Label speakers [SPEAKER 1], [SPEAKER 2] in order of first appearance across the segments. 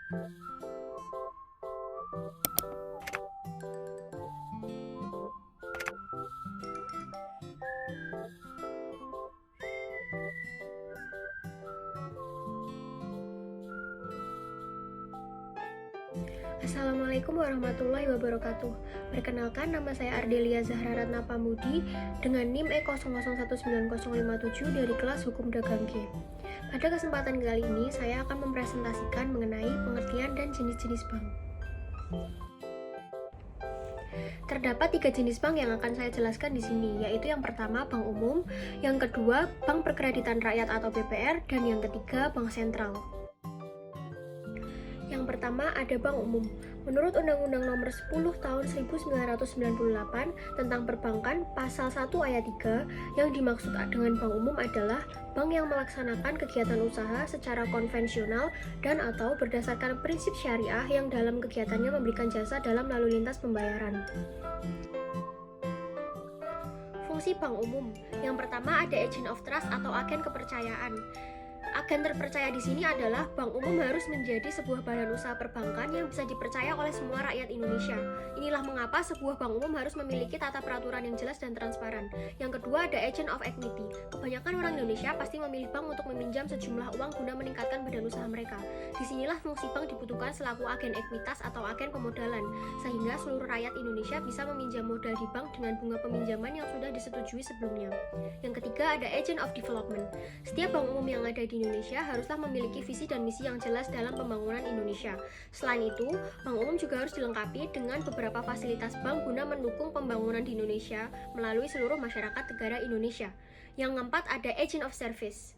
[SPEAKER 1] Assalamualaikum warahmatullahi wabarakatuh. Perkenalkan, nama saya Ardelia Zahra Ratna Pambudi dengan NIM E00190057 dari kelas Hukum Dagang G. Pada kesempatan kali ini, saya akan mempresentasikan mengenai pengertian dan jenis-jenis bank. Terdapat 3 jenis bank yang akan saya jelaskan di sini, yaitu yang pertama bank umum, yang kedua bank perkreditan rakyat atau BPR, dan yang ketiga bank sentral. Yang pertama ada bank umum. Menurut Undang-Undang Nomor 10 Tahun 1998 tentang Perbankan, Pasal 1 Ayat 3, yang dimaksud dengan bank umum adalah bank yang melaksanakan kegiatan usaha secara konvensional dan atau berdasarkan prinsip syariah yang dalam kegiatannya memberikan jasa dalam lalu lintas pembayaran. Fungsi bank umum. Yang pertama ada agent of trust atau agen kepercayaan. Agen terpercaya di sini adalah bank umum harus menjadi sebuah badan usaha perbankan yang bisa dipercaya oleh semua rakyat Indonesia. Inilah mengapa sebuah bank umum harus memiliki tata peraturan yang jelas dan transparan. Yang kedua ada agent of equity. Kebanyakan orang Indonesia pasti memilih bank untuk meminjam sejumlah uang guna meningkatkan badan usaha mereka. Disinilah fungsi bank dibutuhkan selaku agen ekuitas atau agen pemodalan, sehingga seluruh rakyat Indonesia bisa meminjam modal di bank dengan bunga peminjaman yang sudah disetujui sebelumnya. Yang ketiga ada agent of development. Setiap bank umum yang ada di Indonesia haruslah memiliki visi dan misi yang jelas dalam pembangunan Indonesia. Selain itu, bank umum juga harus dilengkapi dengan beberapa fasilitas bank guna mendukung pembangunan di Indonesia melalui seluruh masyarakat negara Indonesia. Yang keempat ada agent of service.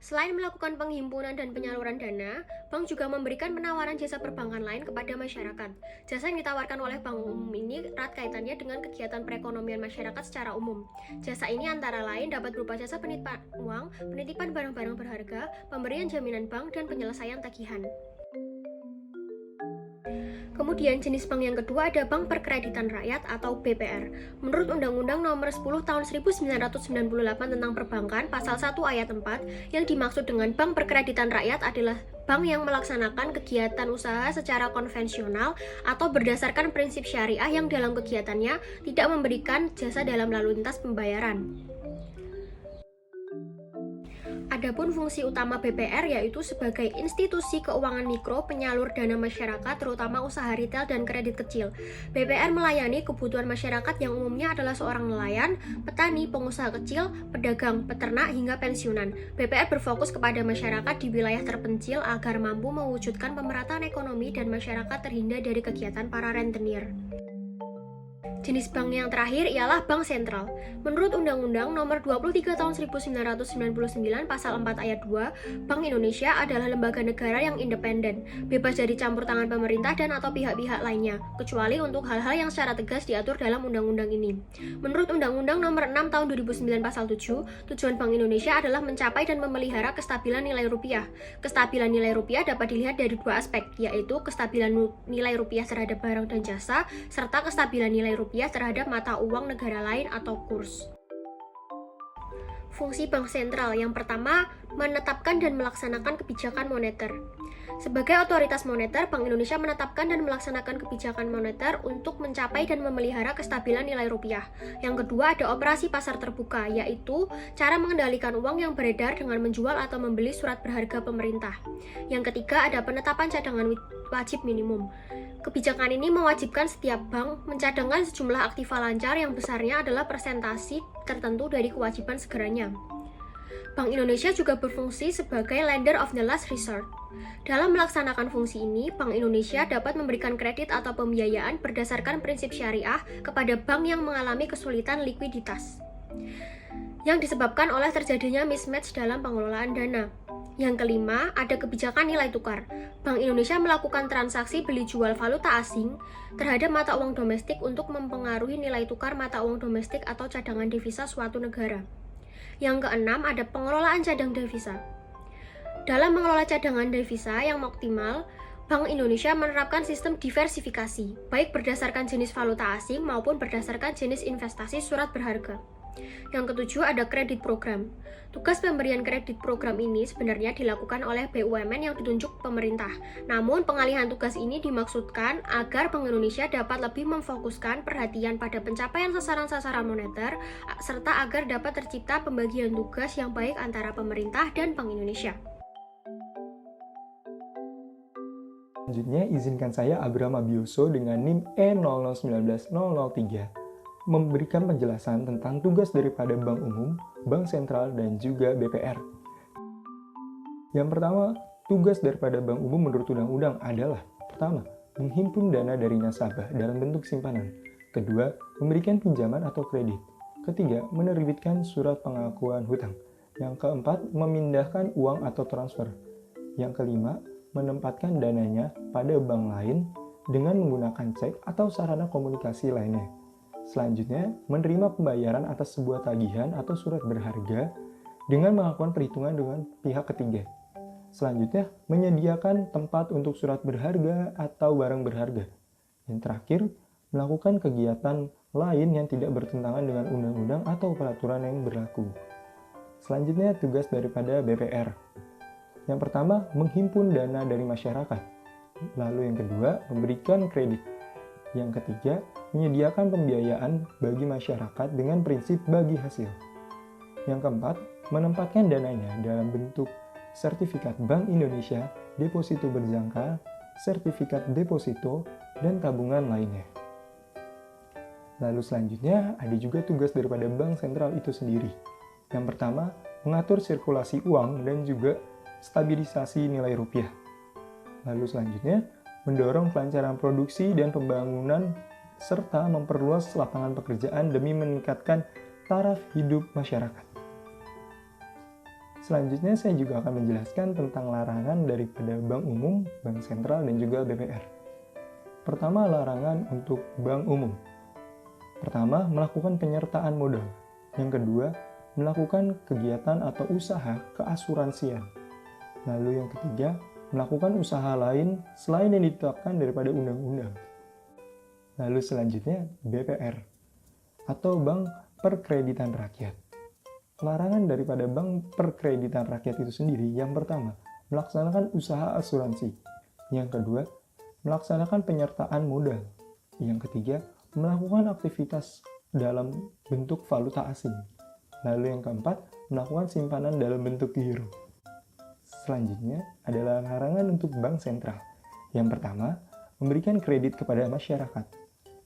[SPEAKER 1] Selain melakukan penghimpunan dan penyaluran dana, bank juga memberikan penawaran jasa perbankan lain kepada masyarakat. Jasa yang ditawarkan oleh bank umum ini erat kaitannya dengan kegiatan perekonomian masyarakat secara umum. Jasa ini antara lain dapat berupa jasa penitipan uang, penitipan barang-barang berharga, pemberian jaminan bank, dan penyelesaian tagihan. Kemudian jenis bank yang kedua ada bank perkreditan rakyat atau BPR. Menurut Undang-Undang Nomor 10 Tahun 1998 tentang Perbankan, Pasal 1 Ayat 4, yang dimaksud dengan bank perkreditan rakyat adalah bank yang melaksanakan kegiatan usaha secara konvensional atau berdasarkan prinsip syariah yang dalam kegiatannya tidak memberikan jasa dalam lalu lintas pembayaran. Adapun fungsi utama BPR yaitu sebagai institusi keuangan mikro penyalur dana masyarakat terutama usaha retail dan kredit kecil. BPR melayani kebutuhan masyarakat yang umumnya adalah seorang nelayan, petani, pengusaha kecil, pedagang, peternak, hingga pensiunan. BPR berfokus kepada masyarakat di wilayah terpencil agar mampu mewujudkan pemerataan ekonomi dan masyarakat terhindar dari kegiatan para rentenir. Jenis bank yang terakhir ialah bank sentral. Menurut Undang-Undang Nomor 23 Tahun 1999 Pasal 4 Ayat 2, Bank Indonesia adalah lembaga negara yang independen, bebas dari campur tangan pemerintah dan atau pihak-pihak lainnya, kecuali untuk hal-hal yang secara tegas diatur dalam undang-undang ini. Menurut Undang-Undang Nomor 6 Tahun 2009 Pasal 7, tujuan Bank Indonesia adalah mencapai dan memelihara kestabilan nilai rupiah. Kestabilan nilai rupiah dapat dilihat dari dua aspek, yaitu kestabilan nilai rupiah terhadap barang dan jasa, serta kestabilan nilai rupiah terhadap mata uang negara lain atau kurs. Fungsi bank sentral yang pertama, menetapkan dan melaksanakan kebijakan moneter. Sebagai otoritas moneter, Bank Indonesia menetapkan dan melaksanakan kebijakan moneter untuk mencapai dan memelihara kestabilan nilai rupiah. Yang kedua ada operasi pasar terbuka, yaitu cara mengendalikan uang yang beredar dengan menjual atau membeli surat berharga pemerintah. Yang ketiga ada penetapan cadangan wajib minimum. Kebijakan ini mewajibkan setiap bank mencadangkan sejumlah aktiva lancar yang besarnya adalah persentase tertentu dari kewajiban segeranya. Bank Indonesia juga berfungsi sebagai lender of the last resort. Dalam melaksanakan fungsi ini, Bank Indonesia dapat memberikan kredit atau pembiayaan berdasarkan prinsip syariah kepada bank yang mengalami kesulitan likuiditas yang disebabkan oleh terjadinya mismatch dalam pengelolaan dana. Yang kelima, ada kebijakan nilai tukar. Bank Indonesia melakukan transaksi beli jual valuta asing terhadap mata uang domestik untuk mempengaruhi nilai tukar mata uang domestik atau cadangan devisa suatu negara. Yang keenam, ada pengelolaan cadang devisa. Dalam mengelola cadangan devisa yang optimal, Bank Indonesia menerapkan sistem diversifikasi, baik berdasarkan jenis valuta asing maupun berdasarkan jenis investasi surat berharga. Yang ketujuh ada kredit program. Tugas pemberian kredit program ini sebenarnya dilakukan oleh BUMN yang ditunjuk pemerintah. Namun pengalihan tugas ini dimaksudkan agar Bank Indonesia dapat lebih memfokuskan perhatian pada pencapaian sasaran-sasaran moneter serta agar dapat tercipta pembagian tugas yang baik antara pemerintah dan Bank Indonesia.
[SPEAKER 2] Selanjutnya, izinkan saya Abraham Abioso dengan NIM E0019003 memberikan penjelasan tentang tugas daripada Bank Umum, Bank Sentral, dan juga BPR. Yang pertama, tugas daripada Bank Umum menurut Undang-Undang adalah: pertama, menghimpun dana dari nasabah dalam bentuk simpanan. Kedua, memberikan pinjaman atau kredit. Ketiga, menerbitkan surat pengakuan hutang. Yang keempat, memindahkan uang atau transfer. Yang kelima, menempatkan dananya pada bank lain dengan menggunakan cek atau sarana komunikasi lainnya. Selanjutnya, menerima pembayaran atas sebuah tagihan atau surat berharga dengan melakukan perhitungan dengan pihak ketiga. Selanjutnya, menyediakan tempat untuk surat berharga atau barang berharga. Yang terakhir, melakukan kegiatan lain yang tidak bertentangan dengan undang-undang atau peraturan yang berlaku. Selanjutnya, tugas daripada BPR. Yang pertama, menghimpun dana dari masyarakat. Lalu yang kedua, memberikan kredit. Yang ketiga, menyediakan pembiayaan bagi masyarakat dengan prinsip bagi hasil. Yang keempat, menempatkan dananya dalam bentuk sertifikat Bank Indonesia, deposito berjangka, sertifikat deposito, dan tabungan lainnya. Lalu selanjutnya, ada juga tugas daripada Bank Sentral itu sendiri. Yang pertama, mengatur sirkulasi uang dan juga stabilisasi nilai rupiah. Lalu selanjutnya, mendorong kelancaran produksi dan pembangunan serta memperluas lapangan pekerjaan demi meningkatkan taraf hidup masyarakat. Selanjutnya saya juga akan menjelaskan tentang larangan daripada Bank Umum, Bank Sentral, dan juga BPR. Pertama, larangan untuk Bank Umum. Pertama, melakukan penyertaan modal. Yang kedua, melakukan kegiatan atau usaha keasuransian. Lalu yang ketiga, melakukan usaha lain selain yang ditetapkan daripada undang-undang. Lalu selanjutnya, BPR atau Bank Perkreditan Rakyat. Larangan daripada Bank Perkreditan Rakyat itu sendiri, yang pertama, melaksanakan usaha asuransi. Yang kedua, melaksanakan penyertaan modal. Yang ketiga, melakukan aktivitas dalam bentuk valuta asing. Lalu yang keempat, melakukan simpanan dalam bentuk euro. Selanjutnya adalah larangan untuk Bank Sentral. Yang pertama, memberikan kredit kepada masyarakat.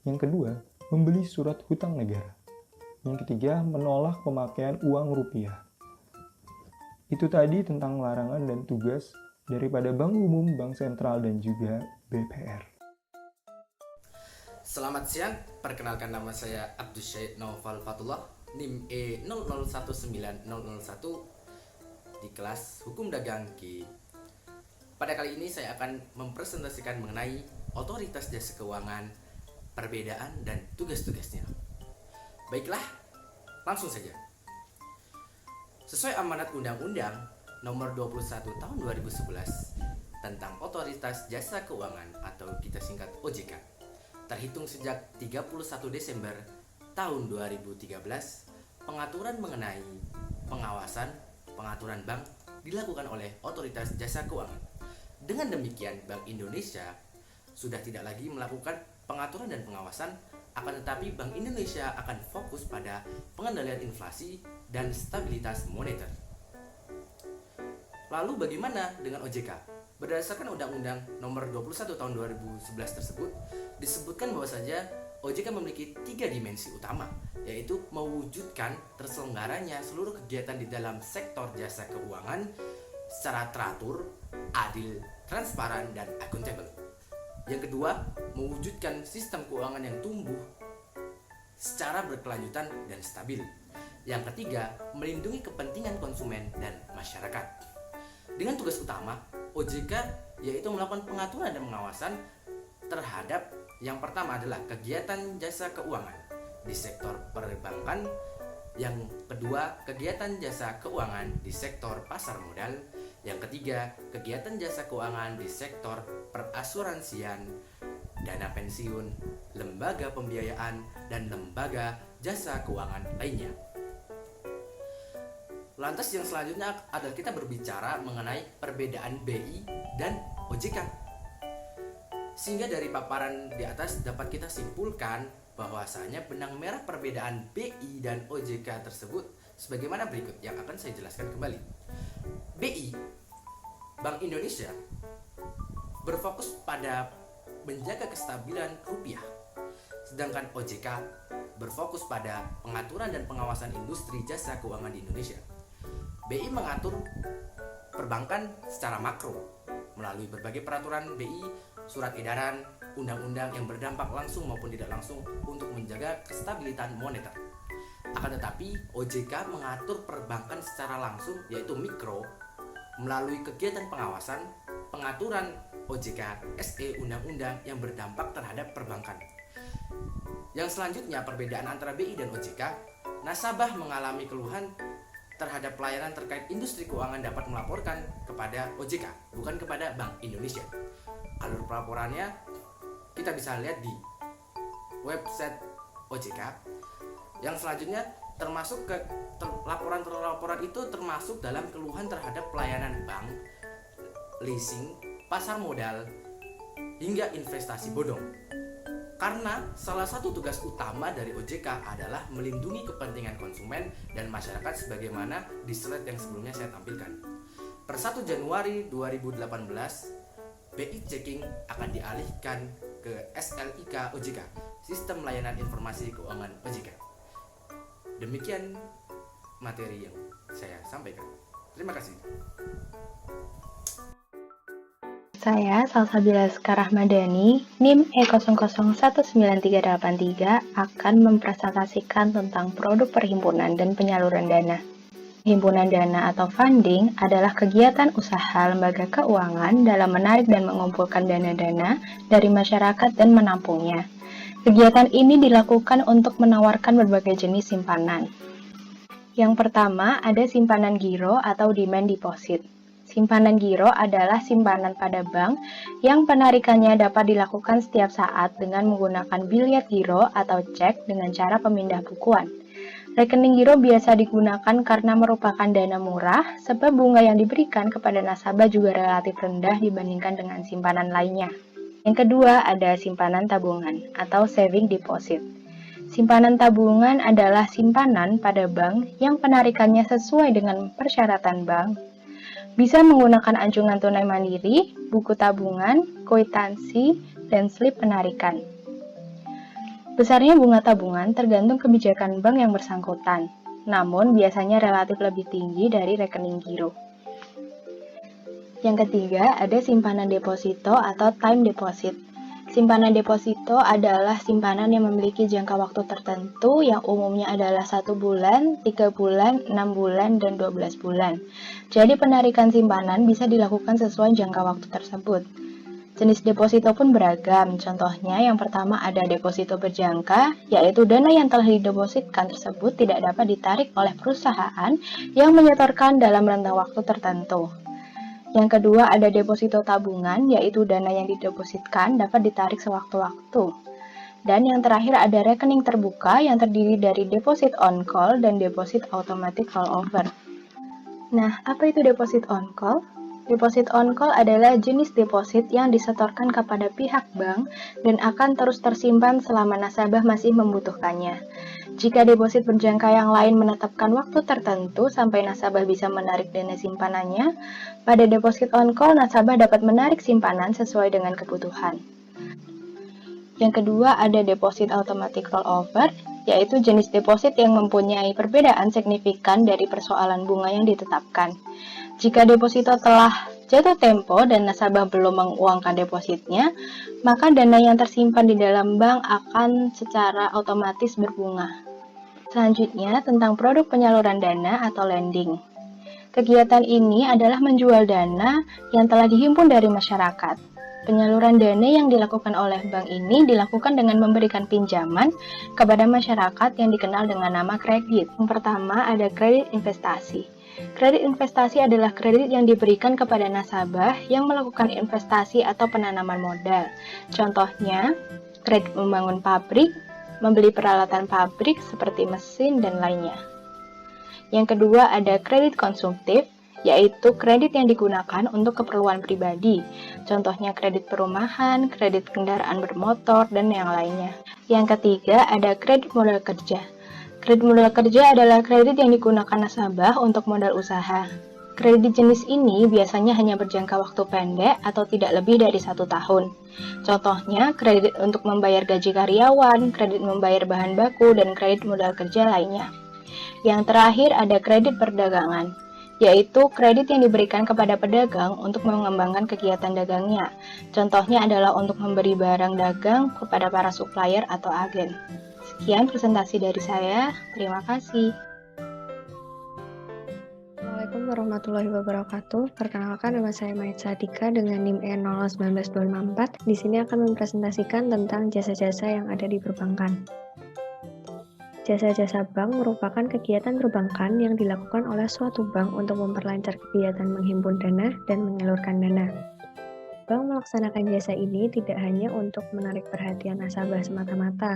[SPEAKER 2] Yang kedua, membeli surat hutang negara. Yang ketiga, menolak pemakaian uang rupiah. Itu tadi tentang larangan dan tugas daripada Bank Umum, Bank Sentral, dan juga BPR.
[SPEAKER 3] Selamat siang, perkenalkan nama saya Abdul Syed Naufal Fatullah, NIM E0019001 di kelas Hukum Dagang K. Pada kali ini saya akan mempresentasikan mengenai Otoritas Jasa Keuangan, perbedaan dan tugas-tugasnya. Baiklah, langsung saja. Sesuai amanat Undang-Undang Nomor 21 Tahun 2011 tentang Otoritas Jasa Keuangan atau kita singkat OJK, terhitung sejak 31 Desember tahun 2013, pengaturan mengenai pengaturan bank dilakukan oleh Otoritas Jasa Keuangan. Dengan demikian, Bank Indonesia sudah tidak lagi melakukan pengaturan dan pengawasan, akan tetapi Bank Indonesia akan fokus pada pengendalian inflasi dan stabilitas moneter. Lalu bagaimana dengan OJK? Berdasarkan Undang-Undang Nomor 21 Tahun 2011 tersebut, disebutkan bahwa saja OJK memiliki 3 dimensi utama, yaitu mewujudkan terselenggaranya seluruh kegiatan di dalam sektor jasa keuangan secara teratur, adil, transparan, dan akuntabel. Yang kedua, mewujudkan sistem keuangan yang tumbuh secara berkelanjutan dan stabil. Yang ketiga, melindungi kepentingan konsumen dan masyarakat. Dengan tugas utama, OJK yaitu melakukan pengaturan dan pengawasan terhadap yang pertama adalah kegiatan jasa keuangan di sektor perbankan, yang kedua kegiatan jasa keuangan di sektor pasar modal, yang ketiga kegiatan jasa keuangan di sektor perasuransian, dana pensiun, lembaga pembiayaan, dan lembaga jasa keuangan lainnya. Lantas yang selanjutnya adalah kita berbicara mengenai perbedaan BI dan OJK. Sehingga dari paparan di atas dapat kita simpulkan bahwasanya benang merah perbedaan BI dan OJK tersebut sebagaimana berikut yang akan saya jelaskan kembali. BI, Bank Indonesia, berfokus pada menjaga kestabilan rupiah, sedangkan OJK berfokus pada pengaturan dan pengawasan industri jasa keuangan di Indonesia. BI mengatur perbankan secara makro melalui berbagai peraturan BI, surat edaran, undang-undang yang berdampak langsung maupun tidak langsung untuk menjaga kestabilitas moneter. Akan tetapi, OJK mengatur perbankan secara langsung, yaitu mikro, melalui kegiatan pengawasan, pengaturan OJK, SE, undang-undang yang berdampak terhadap perbankan. Yang selanjutnya, perbedaan antara BI dan OJK, nasabah mengalami keluhan terhadap pelayanan terkait industri keuangan dapat melaporkan kepada OJK, bukan kepada Bank Indonesia. Alur pelaporannya kita bisa lihat di website OJK. Yang selanjutnya termasuk ke laporan itu termasuk dalam keluhan terhadap pelayanan bank, leasing, pasar modal, hingga investasi bodong. Karena salah satu tugas utama dari OJK adalah melindungi kepentingan konsumen dan masyarakat sebagaimana di slide yang sebelumnya saya tampilkan. Per 1 Januari 2018, BI Checking akan dialihkan ke SLIK OJK, Sistem Layanan Informasi Keuangan OJK. Demikian materi yang saya sampaikan. Terima kasih.
[SPEAKER 4] Saya Salsabila Rahmadani, NIM E00193383 akan mempresentasikan tentang produk perhimpunan dan penyaluran dana. Himpunan dana atau funding adalah kegiatan usaha lembaga keuangan dalam menarik dan mengumpulkan dana-dana dari masyarakat dan menampungnya. Kegiatan ini dilakukan untuk menawarkan berbagai jenis simpanan. Yang pertama, ada simpanan giro atau demand deposit. Simpanan giro adalah simpanan pada bank yang penarikannya dapat dilakukan setiap saat dengan menggunakan biliet giro atau cek dengan cara pemindah bukuan. Rekening giro biasa digunakan karena merupakan dana murah sebab bunga yang diberikan kepada nasabah juga relatif rendah dibandingkan dengan simpanan lainnya. Yang kedua ada simpanan tabungan atau saving deposit. Simpanan tabungan adalah simpanan pada bank yang penarikannya sesuai dengan persyaratan bank. Bisa menggunakan anjungan tunai mandiri, buku tabungan, kwitansi, dan slip penarikan. Besarnya bunga tabungan tergantung kebijakan bank yang bersangkutan, namun biasanya relatif lebih tinggi dari rekening giro. Yang ketiga, ada simpanan deposito atau time deposit. Simpanan deposito adalah simpanan yang memiliki jangka waktu tertentu yang umumnya adalah 1 bulan, 3 bulan, 6 bulan, dan 12 bulan. Jadi penarikan simpanan bisa dilakukan sesuai jangka waktu tersebut. Jenis deposito pun beragam, contohnya yang pertama ada deposito berjangka, yaitu dana yang telah didepositkan tersebut tidak dapat ditarik oleh perusahaan yang menyetorkan dalam rentang waktu tertentu. Yang kedua ada deposito tabungan, yaitu dana yang didepositkan dapat ditarik sewaktu-waktu. Dan yang terakhir ada rekening terbuka yang terdiri dari deposit on call dan deposit automatic rollover. Nah, apa itu deposit on call? Deposit on call adalah jenis deposit yang disetorkan kepada pihak bank dan akan terus tersimpan selama nasabah masih membutuhkannya. Jika deposit berjangka yang lain menetapkan waktu tertentu sampai nasabah bisa menarik dana simpanannya, pada deposit on call nasabah dapat menarik simpanan sesuai dengan kebutuhan. Yang kedua ada deposit automatic rollover, yaitu jenis deposit yang mempunyai perbedaan signifikan dari persoalan bunga yang ditetapkan. Jika deposito telah jatuh tempo dan nasabah belum menguangkan depositnya, maka dana yang tersimpan di dalam bank akan secara otomatis berbunga. Selanjutnya, tentang produk penyaluran dana atau lending. Kegiatan ini adalah menjual dana yang telah dihimpun dari masyarakat. Penyaluran dana yang dilakukan oleh bank ini dilakukan dengan memberikan pinjaman kepada masyarakat yang dikenal dengan nama kredit. Yang pertama ada kredit investasi. Kredit investasi adalah kredit yang diberikan kepada nasabah yang melakukan investasi atau penanaman modal. Contohnya, kredit membangun pabrik, membeli peralatan pabrik seperti mesin dan lainnya. Yang kedua ada kredit konsumtif, yaitu kredit yang digunakan untuk keperluan pribadi. Contohnya kredit perumahan, kredit kendaraan bermotor, dan yang lainnya. Yang ketiga ada kredit modal kerja. Kredit modal kerja adalah kredit yang digunakan nasabah untuk modal usaha. Kredit jenis ini biasanya hanya berjangka waktu pendek atau tidak lebih dari 1 tahun. Contohnya, kredit untuk membayar gaji karyawan, kredit membayar bahan baku, dan kredit modal kerja lainnya. Yang terakhir ada kredit perdagangan, yaitu kredit yang diberikan kepada pedagang untuk mengembangkan kegiatan dagangnya. Contohnya adalah untuk memberi barang dagang kepada para supplier atau agen. Sekian presentasi dari saya, terima kasih.
[SPEAKER 1] Assalamualaikum warahmatullahi wabarakatuh. Perkenalkan, nama saya Maitza Tika dengan NIM E01924. Di sini akan mempresentasikan tentang jasa-jasa yang ada di perbankan. Jasa-jasa bank merupakan kegiatan perbankan yang dilakukan oleh suatu bank untuk memperlancar kegiatan menghimpun dana dan menyalurkan dana. Bank melaksanakan jasa ini tidak hanya untuk menarik perhatian nasabah semata-mata,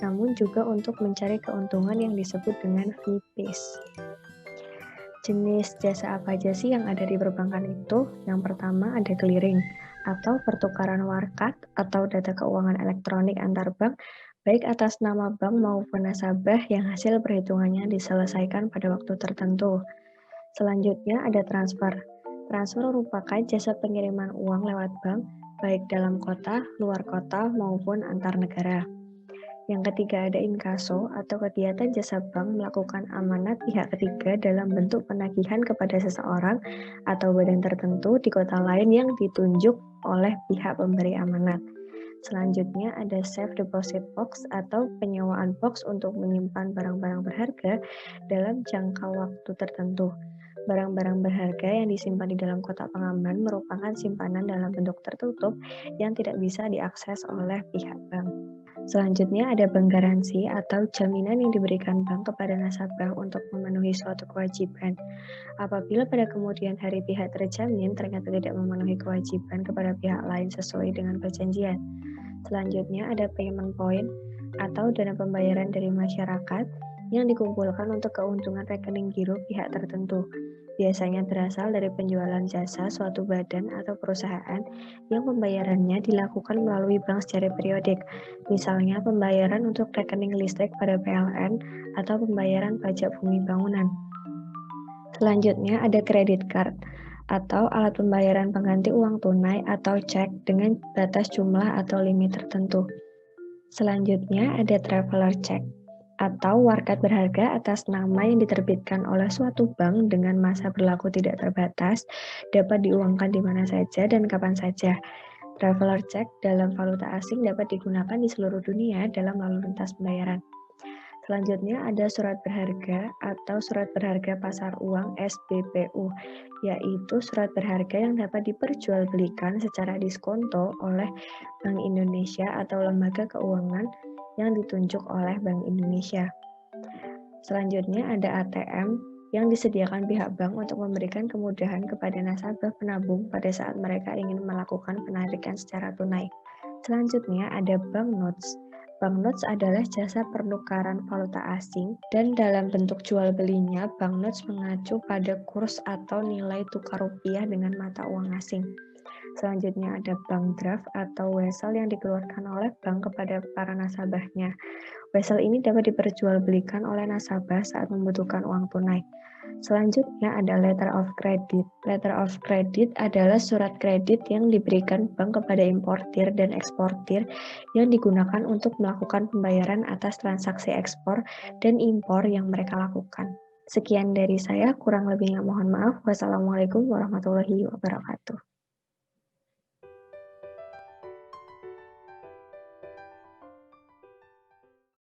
[SPEAKER 1] namun juga untuk mencari keuntungan yang disebut dengan fee-based. Jenis jasa apa aja sih yang ada di perbankan itu? Yang pertama ada clearing atau pertukaran warkat atau data keuangan elektronik antar bank, baik atas nama bank maupun nasabah yang hasil perhitungannya diselesaikan pada waktu tertentu. Selanjutnya ada transfer. Transfer merupakan jasa pengiriman uang lewat bank, baik dalam kota, luar kota, maupun antar negara. Yang ketiga ada inkaso atau kegiatan jasa bank melakukan amanat pihak ketiga dalam bentuk penagihan kepada seseorang atau badan tertentu di kota lain yang ditunjuk oleh pihak pemberi amanat. Selanjutnya ada safe deposit box atau penyewaan box untuk menyimpan barang-barang berharga dalam jangka waktu tertentu. Barang-barang berharga yang disimpan di dalam kotak pengaman merupakan simpanan dalam bentuk tertutup yang tidak bisa diakses oleh pihak bank. Selanjutnya ada bank garansi atau jaminan yang diberikan bank kepada nasabah untuk memenuhi suatu kewajiban. Apabila pada kemudian hari pihak terjamin ternyata tidak memenuhi kewajiban kepada pihak lain sesuai dengan perjanjian. Selanjutnya ada payment point atau dana pembayaran dari masyarakat yang dikumpulkan untuk keuntungan rekening giro pihak tertentu. Biasanya berasal dari penjualan jasa suatu badan atau perusahaan yang pembayarannya dilakukan melalui bank secara periodik, misalnya pembayaran untuk rekening listrik pada PLN atau pembayaran pajak bumi bangunan. Selanjutnya ada credit card atau alat pembayaran pengganti uang tunai atau cek dengan batas jumlah atau limit tertentu. Selanjutnya ada traveler check atau warkat berharga atas nama yang diterbitkan oleh suatu bank dengan masa berlaku tidak terbatas, dapat diuangkan di mana saja dan kapan saja. Traveler check dalam valuta asing dapat digunakan di seluruh dunia dalam lalu lintas pembayaran. Selanjutnya ada surat berharga atau surat berharga pasar uang SBPU, yaitu surat berharga yang dapat diperjualbelikan secara diskonto oleh Bank Indonesia atau lembaga keuangan yang ditunjuk oleh Bank Indonesia. Selanjutnya ada ATM yang disediakan pihak bank untuk memberikan kemudahan kepada nasabah penabung pada saat mereka ingin melakukan penarikan secara tunai. Selanjutnya ada banknotes. Banknotes adalah jasa pernukaran valuta asing dan dalam bentuk jual belinya banknotes mengacu pada kurs atau nilai tukar rupiah dengan mata uang asing. Selanjutnya ada bank draft atau wesel yang dikeluarkan oleh bank kepada para nasabahnya. Wesel ini dapat diperjualbelikan oleh nasabah saat membutuhkan uang tunai. Selanjutnya ada letter of credit. Letter of credit adalah surat kredit yang diberikan bank kepada importir dan eksportir yang digunakan untuk melakukan pembayaran atas transaksi ekspor dan impor yang mereka lakukan. Sekian dari saya, kurang lebihnya mohon maaf. Wassalamualaikum warahmatullahi wabarakatuh.